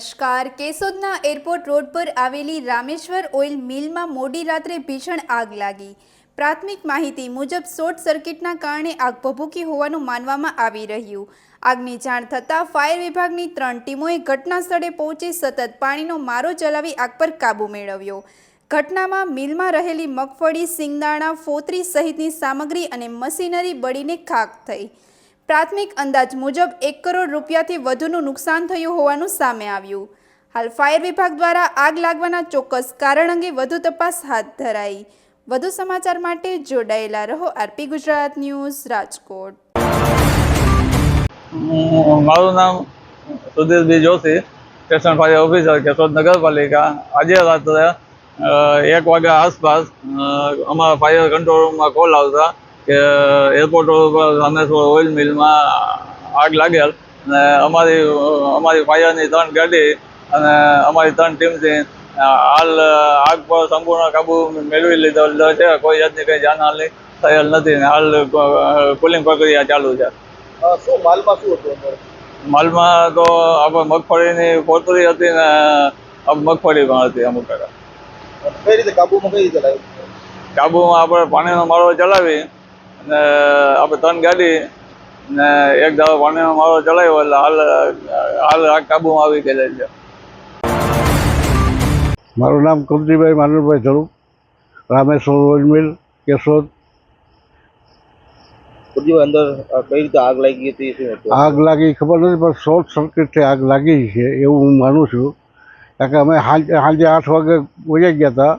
નમસ્કાર. કેશોદના airport road પર આવેલી રામેશ્વર ઓઇલ મિલમાં મોડી રાત્રે ભીષણ આગ લાગી. પ્રાથમિક માહિતી મુજબ શોર્ટ સર્કિટના કારણે આગ ભભૂકી હોવાનું માનવામાં આવી રહ્યું. આગની જાણ થતાં ફાયર વિભાગની 3 ટીમોએ ઘટના સ્થળે પહોંચી સતત પાણીનો મારો ચલાવી આગ પર કાબૂ મેળવ્યો. ઘટનામાં મિલમાં રહેલી મગફળી, સિંગદાણા, ફોતરી સહિતની સામગ્રી અને મશીનરી બળીને ખાખ થઈ. પ્રાથમિક અંદાજ મુજબ 1 કરોડ રૂપિયાથી વધુનું નુકસાન થયું હોવાનું સામે આવ્યું. હાલ ફાયર વિભાગ દ્વારા આગ લાગવાના ચોક્કસ કારણ અંગે વધુ તપાસ હાથ ધરાઈ. વધુ સમાચાર માટે જોડાયેલા રહો આરપી ગુજરાત ન્યૂઝ રાજકોટ. મારું નામ Sudhir B Joshi, station fire officer, Keshod નગરપાલિકા. આજે રાત્રે 1 વાગ્યા આસપાસ અમારા ફાયર કંટ્રોલ રૂમમાં કોલ આવતા કે એરપોર્ટ ઉપર રામેશ્વર ઓઇલ મિલમાં આગ લાગેલ અને અમારી ફાયરની 3 ગાડી અને અમારી 3 ટીમથી હાલ આગ પર સંપૂર્ણ કાબુ મેળવી લીધો છે. કોઈ જાતની કંઈ જાનહાનિ થયેલ નથી ને હાલ કુલિંગ પ્રક્રિયા ચાલુ છે. શું માલમાં શું હતું? માલમાં તો આપણે મગફળીની ફોતરી હતી ને મગફળી પણ હતી અમુક ટકા. કઈ રીતે કાબુમાં લાવ્યું? કાબુમાં આપણે પાણીનો મારો ચલાવી અને આપણે 3 ગાડી ને 1 દાવો પાણીનો મારો ચલાવ્યો એટલે હાલ આગ કાબુમાં આવી ગયેલી છે. મારું નામ કુંતીભાઈ માનવભાઈ ધરું, રામેશ્વર ઓઇલ મિલ, કેશોદ. અંદર કઈ રીતે આગ લાગી હતી? શું હતું? આગ લાગી ખબર નથી, પણ શોર્ટ સર્કિટથી આગ લાગી છે એવું હું માનું છું. કારણ કે અમે સાંજે 8 વાગે વહી ગયા હતા.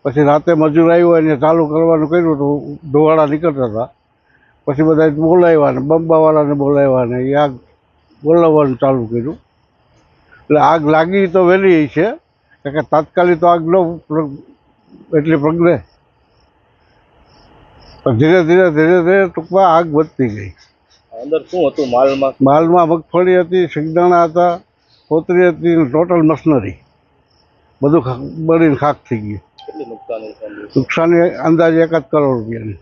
પછી રાતે મજૂર આવ્યો અને ચાલુ કરવાનું કર્યું હતું, ધોવાળા નીકળતા હતા. પછી બધા બોલાવ્યા ને બંબાવાળાને બોલાવ્યા ને એ આગ બોલાવવાનું ચાલુ કર્યું. એટલે આગ લાગી તો વહેલી છે, કારણ કે તાત્કાલિક તો આગ એટલી પ્રગટે, પણ ધીરે ધીરે ટૂંકમાં આગ વધતી ગઈ. અંદર શું હતું માલમાં? માલમાં મગફળી હતી, સિંગદાણા હતા, ફોતરી હતી, ટોટલ મશીનરી બધું બળીને ખાખ થઈ ગયું. કેટલી નુકસાની? નુકસાની અંદાજે 1 કરોડ રૂપિયાની.